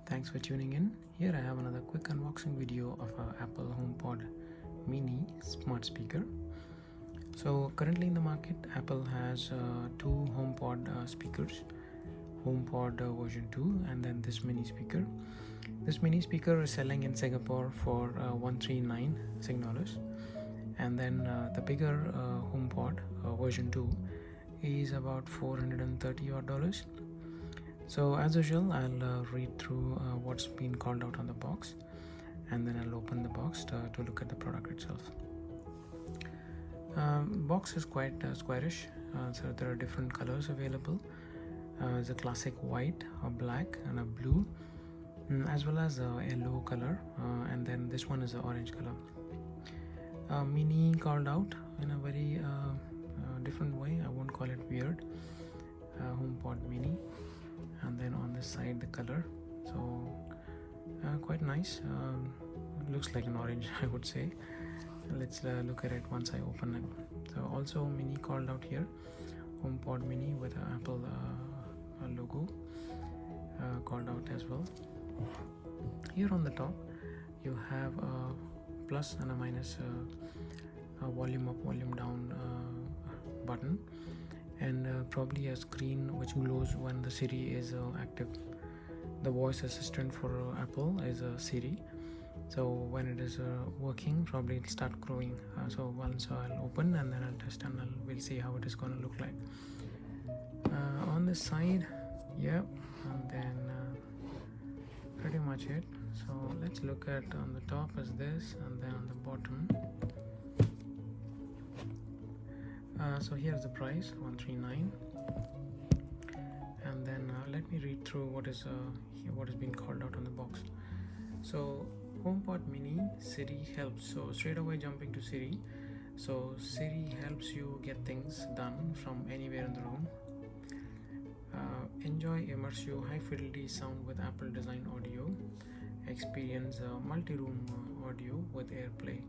Thanks for tuning in. Here I have another quick unboxing video of our Apple HomePod Mini smart speaker. So currently in the market, Apple has two HomePod speakers, HomePod version 2 and then this mini speaker. This mini speaker is selling in Singapore for $139 Sing, and then the bigger HomePod version 2 is about $430 odd. So as usual, I'll read through what's been called out on the box, and then I'll open the box to look at the product itself. Box is quite squarish, so there are different colors available. There's a classic white, a black and a blue, as well as a yellow color, and then this one is the orange color. Mini called out in a very different way. I won't call it weird. HomePod Mini, and then on this side the color, so quite nice. Looks like an orange, I would say. Let's look at it once I open it. So also Mini called out here, HomePod Mini with an Apple logo called out as well. Here on the top you have a plus and a minus volume up, volume down button, and probably a screen which glows when the Siri is active. The voice assistant for Apple is Siri, so when it is working, probably it'll start glowing. So once I'll open and then I'll test and we'll see how it is going to look like. On this side, yeah, and then pretty much it. So let's look at on the top is this, and then on the bottom. So here's the price, $139, and then let me read through what has been called out on the box. So HomePod Mini Siri helps. So straight away jumping to Siri. So Siri helps you get things done from anywhere in the room. Enjoy immersive high fidelity sound with Apple design audio. Experience multi-room audio with AirPlay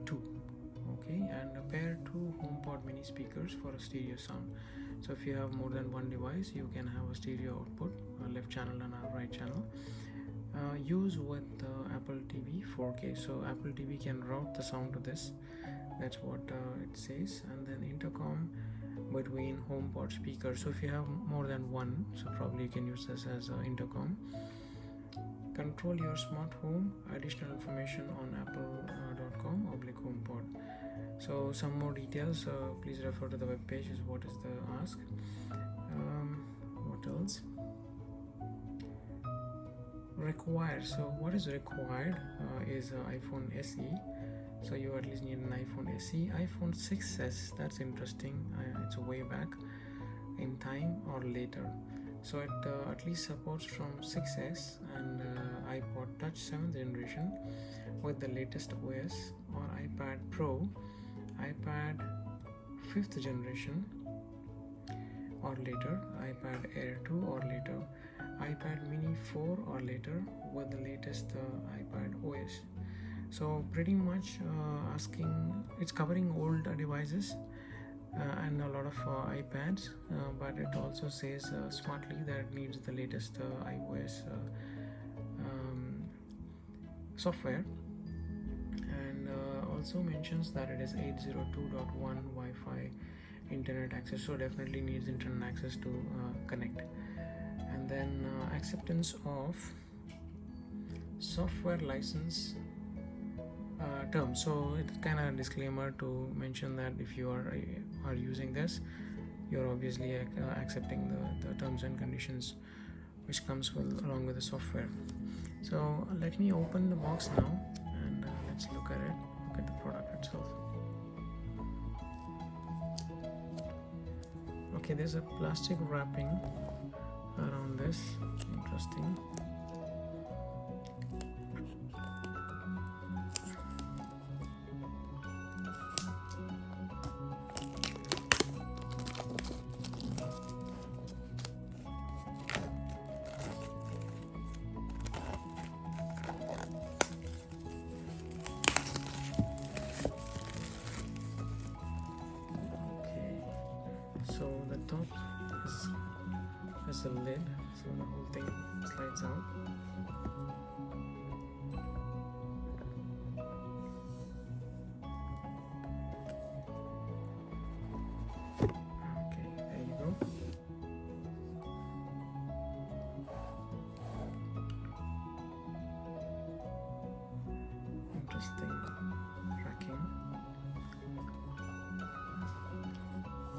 2. Okay, and pair two HomePod Mini speakers for a stereo sound. So if you have more than one device, you can have a stereo output, a left channel and a right channel. Use with Apple TV 4K. So Apple TV can route the sound to this. That's what it says. And then intercom between HomePod speakers. So if you have more than one, so probably you can use this as an intercom. Control your smart home. Additional information on apple.com/HomePod. So some more details, please refer to the web page is what is the ask. What else? Required. So what is required is iPhone SE. So you at least need an iPhone SE. iPhone 6s, that's interesting. It's way back in time or later. So it at least supports from 6s and iPod Touch 7th generation with the latest OS, or iPad Pro, iPad 5th generation or later, iPad Air 2 or later, iPad Mini 4 or later with the latest iPad OS. So pretty much it's covering old devices and a lot of iPads, but it also says smartly that it needs the latest iOS software, and also mentions that it is 802.1 Wi-Fi internet access, so definitely needs internet access to connect. And then acceptance of software license terms. So it's kind of a disclaimer to mention that if you are using this, you're obviously accepting the terms and conditions which comes along with the software. So let me open the box now, and let's look at it, look at the product itself. Okay, there's a plastic wrapping around this. Interesting. So the top is a lid, so the whole thing slides out. interesting tracking.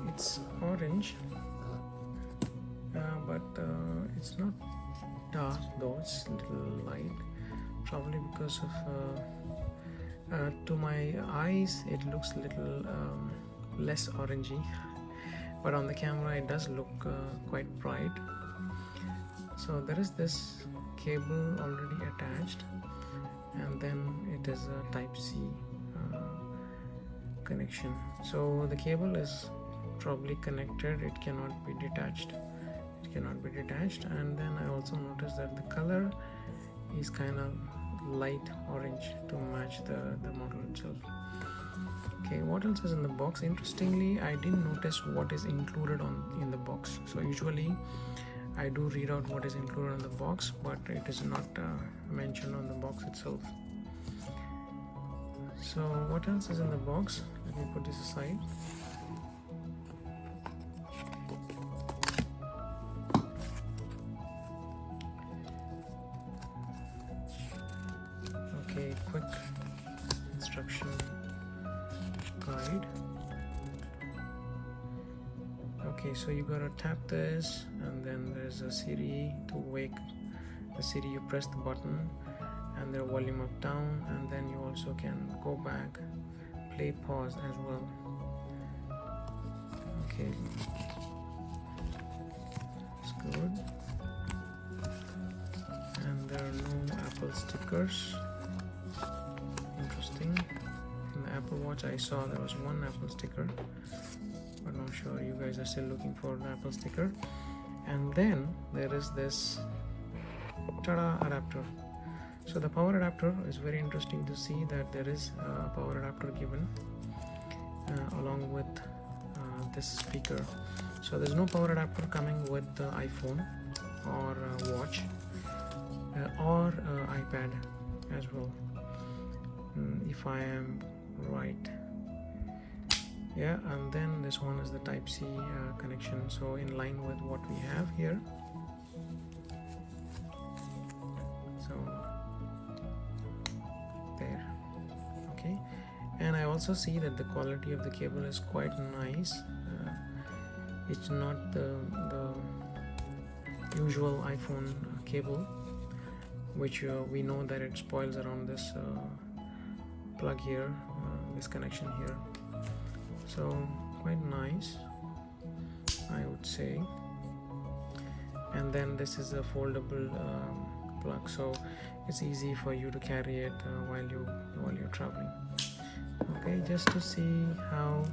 It's orange, but it's not dark though, it's a little light, probably because of to my eyes it looks a little less orangey, but on the camera it does look quite bright. So there is this cable already attached, and then it is a Type-C connection. So the cable is probably connected, it cannot be detached. And then I also noticed that the color is kind of light orange to match the model itself. Okay, what else is in the box? Interestingly, I didn't notice what is included in the box. So usually I do read out what is included in the box, but it is not mentioned on the box itself. So what else is in the box? Let me put this aside. Okay, quick instruction guide. Okay, so you gotta tap this, and then there's a Siri. To wake the Siri, you press the button and the volume up down, and then you also can go back, play, pause as well. Okay, it's good. And there are no Apple stickers. Interesting. In the Apple Watch I saw there was one Apple sticker, but I'm sure you guys are still looking for the Apple sticker. And then there is this tada adapter. So the power adapter is very interesting to see that there is a power adapter given along with this speaker. So there's no power adapter coming with the iPhone or watch or iPad as well, if I am right. Yeah, and then this one is the Type-C connection, so in line with what we have here. So there. Okay, and I also see that the quality of the cable is quite nice. It's not the usual iPhone cable, which we know that it spoils around this plug here, this connection here. So quite nice, I would say. And then this is a foldable plug, so it's easy for you to carry it while you're traveling. Okay, just to see how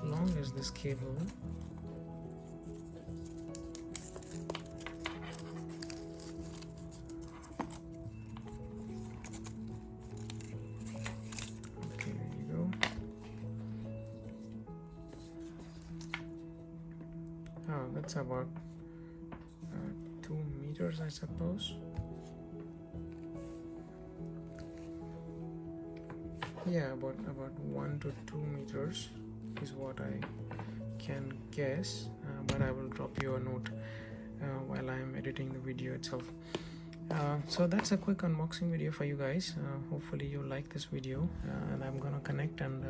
long is this cable. Okay, there you go. Oh, that's about 2 meters, I suppose. Yeah, about 1 to 2 meters is what I can guess, but I will drop you a note while I am editing the video itself. So that's a quick unboxing video for you guys. Hopefully you like this video, and I'm gonna connect and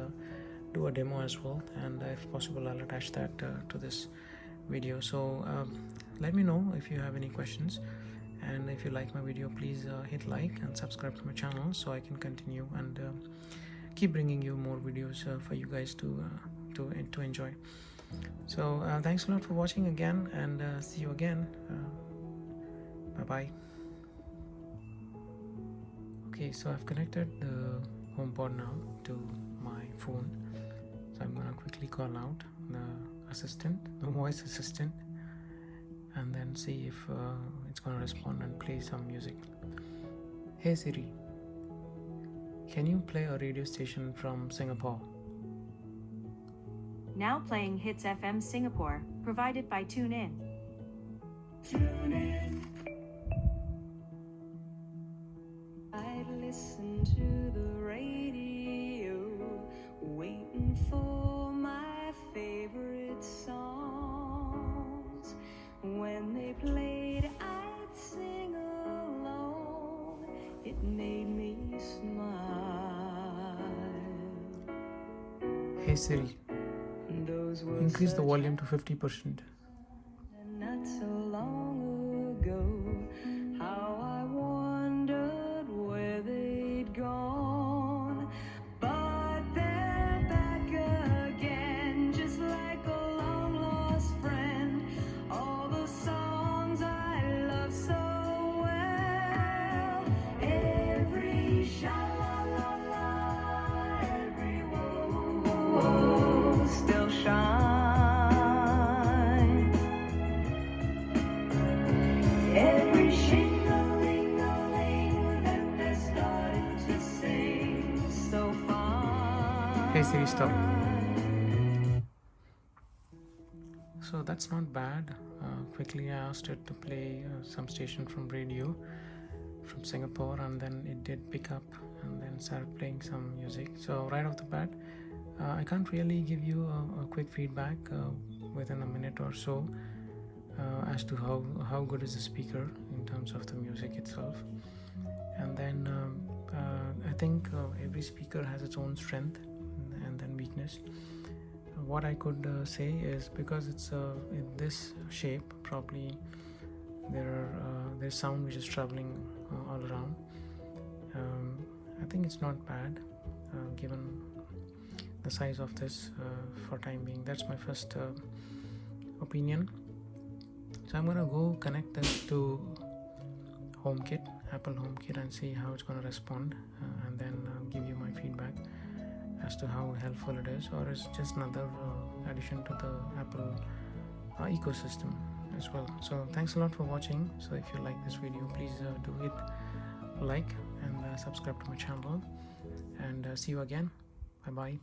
do a demo as well, and if possible I'll attach that to this video. So let me know if you have any questions, and if you like my video, please hit like and subscribe to my channel so I can continue and keep bringing you more videos for you guys to enjoy. So thanks a lot for watching again, and see you again. Bye bye. Okay, so I've connected the HomePod now to my phone, so I'm gonna quickly call out the assistant, the voice assistant, and then see if it's gonna respond and play some music. Hey Siri, can you play a radio station from Singapore? Now playing Hits FM Singapore, provided by TuneIn. I'd listen to the radio, waiting for my favorite songs. When they played, I'd sing along. Hey Siri, Those were increase the such volume to 50%. and not so long ago. How I wondered where they'd gone. But they're back again, just like a long lost friend. All the songs I love so well. Every sha-la-la-la, every whoa-whoa still shines. Every shing-a-ling-a-ling that they're starting to sing so fine. Hey Siri, stop. So that's not bad. Quickly I asked it to play some station from radio from Singapore, and then it did pick up and then started playing some music. So right off the bat, I can't really give you a quick feedback within a minute or so as to how good is the speaker in terms of the music itself. And then I think every speaker has its own strength and then weakness. What I could say is, because it's in this shape, probably there's sound which is traveling all around. I think it's not bad given the size of this for time being. That's my first opinion. So I'm gonna go connect this to HomeKit, Apple HomeKit, and see how it's gonna respond, and then give you my feedback as to how helpful it is, or it's just another addition to the Apple ecosystem as well. So thanks a lot for watching. So if you like this video, please do hit like and subscribe to my channel, and see you again. Bye bye.